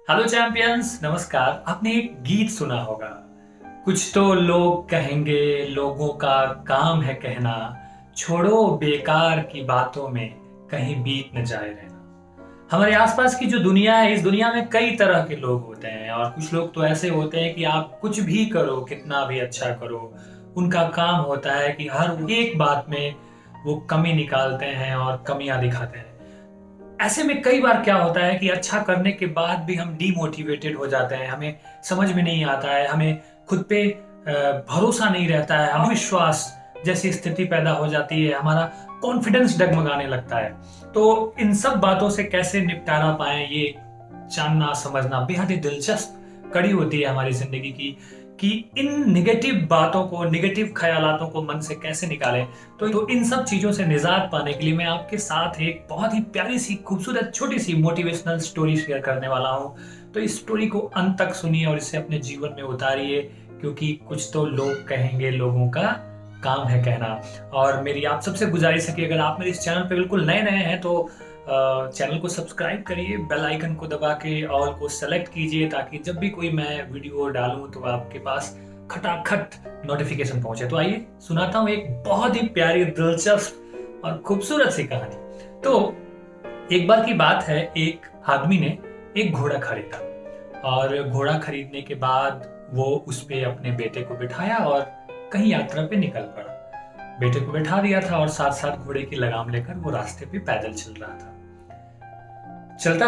Hello champions, नमस्कार। आपने एक गीत सुना होगा, कुछ तो लोग कहेंगे लोगों का काम है कहना, छोड़ो बेकार की बातों में कहीं बीत न जाए रहना। हमारे आसपास की जो दुनिया है, इस दुनिया में कई तरह के लोग होते हैं और कुछ लोग तो ऐसे होते हैं कि आप कुछ भी करो, कितना भी अच्छा करो, उनका काम होता है कि हर एक बात में वो कमी निकालते हैं और कमियां दिखाते हैं। ऐसे में कई बार क्या होता है कि अच्छा करने के बाद भी हम डीमोटिवेटेड हो जाते हैं, हमें समझ में नहीं आता है, हमें खुद पे भरोसा नहीं रहता है, हम विश्वास जैसी स्थिति पैदा हो जाती है, हमारा कॉन्फिडेंस डगमगाने लगता है। तो इन सब बातों से कैसे निपटारा पाए, ये जानना समझना बेहद ही दिलचस्प कड़ी होती है हमारी जिंदगी की, कि इन निगेटिव बातों को, निगेटिव ख्यालातों को मन से कैसे निकालें। तो इन सब चीजों से निजात पाने के लिए मैं आपके साथ एक बहुत ही प्यारी सी, खूबसूरत, छोटी सी मोटिवेशनल स्टोरी शेयर करने वाला हूँ। तो इस स्टोरी को अंत तक सुनिए और इसे अपने जीवन में उतारिए, क्योंकि कुछ तो लोग कहेंगे लोगों का काम है कहना। और मेरी आप सबसे गुजारिश है कि अगर आप मेरे इस चैनल पे बिल्कुल नए नए हैं तो चैनल को सब्सक्राइब करिए, बेल आइकन को दबा के ऑल को सेलेक्ट कीजिए, ताकि जब भी कोई मैं वीडियो डालूं तो आपके पास खटाखट नोटिफिकेशन पहुंचे। तो आइए सुनाता हूँ एक बहुत ही प्यारी, दिलचस्प और खूबसूरत सी कहानी। तो एक बार की बात है, एक आदमी ने एक घोड़ा खरीदा और घोड़ा खरीदने के बाद वो उस पे अपने बेटे को बिठाया और कहीं यात्रा पे निकल पड़ा। बेटे को बिठा दिया था और साथ साथ घोड़े की लगाम लेकर वो रास्ते पे पैदल चल रहा था। चलता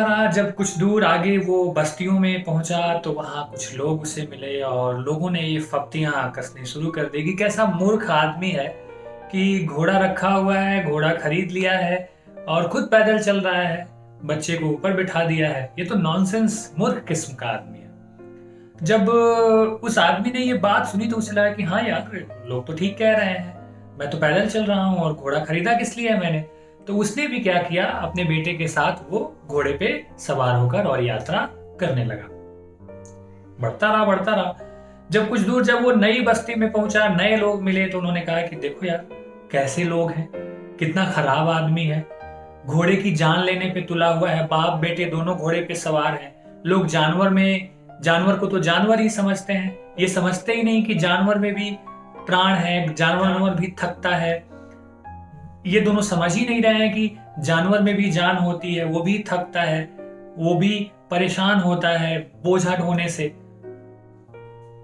रहा। जब कुछ दूर आगे वो बस्तियों में पहुंचा तो वहां कुछ लोग उसे मिले और लोगों ने ये फप्तियां कसनी शुरू कर दी कि कैसा मूर्ख आदमी है कि घोड़ा रखा हुआ है, घोड़ा खरीद लिया है और खुद पैदल चल रहा है, बच्चे को ऊपर बिठा दिया है। ये तो नॉनसेंस, मूर्ख किस्म का आदमी है। जब उस आदमी ने ये बात सुनी तो उसे लगा कि हाँ यार, लोग तो ठीक कह रहे हैं, मैं तो पैदल चल रहा हूँ और घोड़ा खरीदा किस लिए है मैंने। तो उसने भी क्या किया, अपने बेटे के साथ वो घोड़े पे सवार होकर और यात्रा करने लगा। बढ़ता रहा। जब कुछ दूर, जब वो नई बस्ती में पहुंचा, नए लोग मिले तो उन्होंने कहा कि देखो यार, कैसे लोग हैं, कितना खराब आदमी है, घोड़े की जान लेने पे तुला हुआ है, बाप बेटे दोनों घोड़े पे सवार हैं। लोग जानवर को तो जानवर ही समझते हैं, ये समझते ही नहीं कि जानवर में भी प्राण है, जानवर भी थकता है। ये दोनों समझ ही नहीं रहे हैं कि जानवर में भी जान होती है, वो भी थकता है, वो भी परेशान होता है बोझा ढोने से।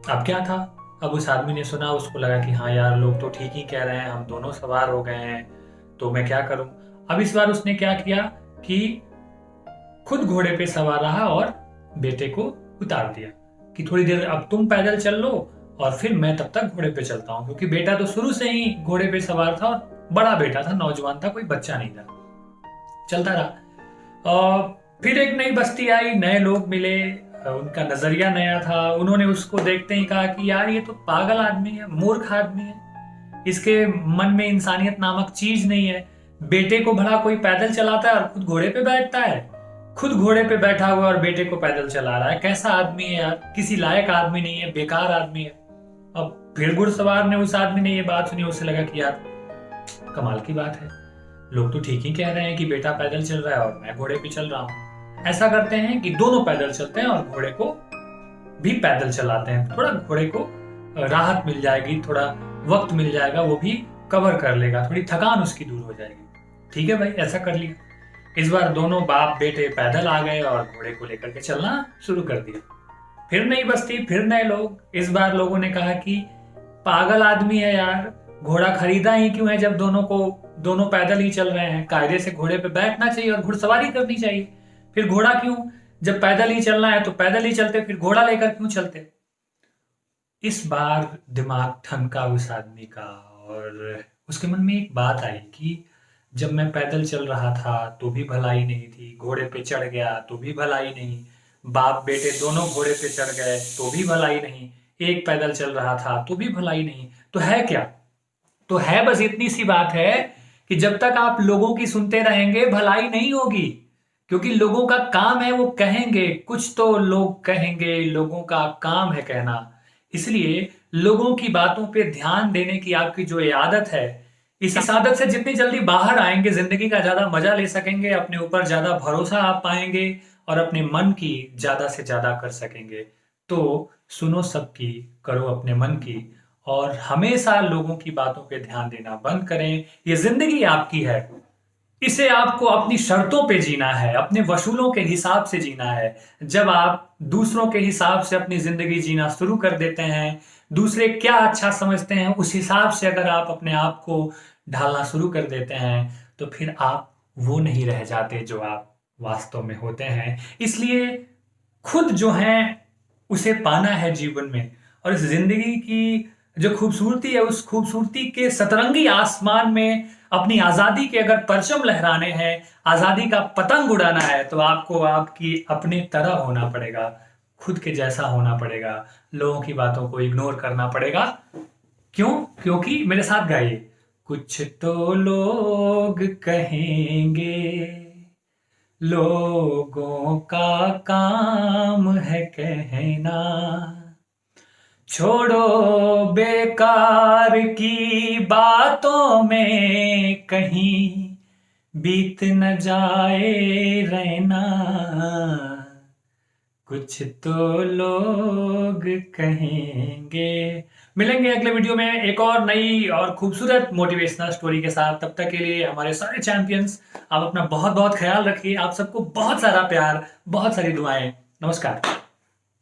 अब क्या था, अब उस आदमी ने सुना, उसको लगा कि हाँ यार, लोग तो ठीक ही कह रहे हैं, हम दोनों सवार हो गए हैं, तो मैं क्या करूं। अब इस बार उसने क्या किया कि खुद घोड़े पे सवार रहा और बेटे को उतार दिया कि थोड़ी देर अब तुम पैदल चल लो और फिर मैं तब तक घोड़े पे चलता हूँ, क्योंकि बेटा तो शुरू से ही घोड़े पे सवार था और बड़ा बेटा था, नौजवान था, कोई बच्चा नहीं था। चलता रहा और फिर एक नई बस्ती आई, नए लोग मिले, उनका नजरिया नया था। उन्होंने उसको देखते ही कहा कि यार, ये तो पागल आदमी है, मूर्ख आदमी है, इसके मन में इंसानियत नामक चीज नहीं है। बेटे को भला कोई पैदल चलाता है और खुद घोड़े पे बैठता है, खुद घोड़े पे बैठा हुआ और बेटे को पैदल चला रहा है। कैसा आदमी है यार, किसी लायक आदमी नहीं है, बेकार आदमी है। अब फिर घुड़सवार ने, उस आदमी ने ये बात सुनी, उसे लगा कि यार, कमाल की बात है, लोग तो ठीक ही कह रहे हैं कि बेटा पैदल चल रहा है और मैं घोड़े पे चल रहा हूँ। ऐसा करते हैं कि दोनों पैदल चलते हैं और घोड़े को भी पैदल चलाते हैं, थोड़ा घोड़े को राहत मिल जाएगी, थोड़ा वक्त मिल जाएगा, वो भी कवर कर लेगा, थोड़ी थकान उसकी दूर हो जाएगी। ठीक है भाई, ऐसा कर लिया। इस बार दोनों बाप बेटे पैदल आ गए और घोड़े को लेकर के चलना शुरू कर दिया। फिर नई बस्ती, फिर नए लोग। इस बार लोगों ने कहा कि पागल आदमी है यार, घोड़ा खरीदा ही क्यों है जब दोनों पैदल ही चल रहे हैं। कायदे से घोड़े पे बैठना चाहिए और घुड़सवारी करनी चाहिए। फिर घोड़ा क्यों, जब पैदल ही चलना है तो पैदल ही चलते, फिर घोड़ा लेकर क्यों चलते। इस बार दिमाग ठनका उस आदमी का और उसके मन में एक बात आई कि जब मैं पैदल चल रहा था तो भी भलाई नहीं थी, घोड़े पे चढ़ गया तो भी भलाई नहीं, बाप बेटे दोनों घोड़े पे चढ़ गए तो भी भलाई नहीं, एक पैदल चल रहा था तो भी भलाई नहीं। तो है क्या, तो है बस इतनी सी बात है कि जब तक आप लोगों की सुनते रहेंगे भलाई नहीं होगी, क्योंकि लोगों का काम है, वो कहेंगे, कुछ तो लोग कहेंगे लोगों का काम है कहना। इसलिए लोगों की बातों पे ध्यान देने की आपकी जो ये आदत है, इस आदत से जितनी जल्दी बाहर आएंगे, जिंदगी का ज्यादा मजा ले सकेंगे, अपने ऊपर ज्यादा भरोसा आप पाएंगे और अपने मन की ज्यादा से ज्यादा कर सकेंगे। तो सुनो सबकी, करो अपने मन की, और हमेशा लोगों की बातों पे ध्यान देना बंद करें। ये जिंदगी आपकी है, इसे आपको अपनी शर्तों पे जीना है, अपने वसूलों के हिसाब से जीना है। जब आप दूसरों के हिसाब से अपनी जिंदगी जीना शुरू कर देते हैं, दूसरे क्या अच्छा समझते हैं उस हिसाब से अगर आप अपने आप को ढालना शुरू कर देते हैं, तो फिर आप वो नहीं रह जाते जो आप वास्तव में होते हैं। इसलिए खुद जो है उसे पाना है जीवन में, और इस जिंदगी की जो खूबसूरती है उस खूबसूरती के सतरंगी आसमान में अपनी आजादी के अगर परचम लहराने हैं, आजादी का पतंग उड़ाना है, तो आपको आपकी अपने तरह होना पड़ेगा, खुद के जैसा होना पड़ेगा, लोगों की बातों को इग्नोर करना पड़ेगा। क्यों? क्योंकि मेरे साथ गाइए, कुछ तो लोग कहेंगे, लोगों का काम है कहना, छोड़ो बेकार की बातों में कहीं बीत न जाए रहना, कुछ तो लोग कहेंगे। मिलेंगे अगले वीडियो में एक और नई और खूबसूरत मोटिवेशनल स्टोरी के साथ। तब तक के लिए हमारे सारे चैंपियंस, आप अपना बहुत बहुत ख्याल रखिए। आप सबको बहुत सारा प्यार, बहुत सारी दुआएं। नमस्कार।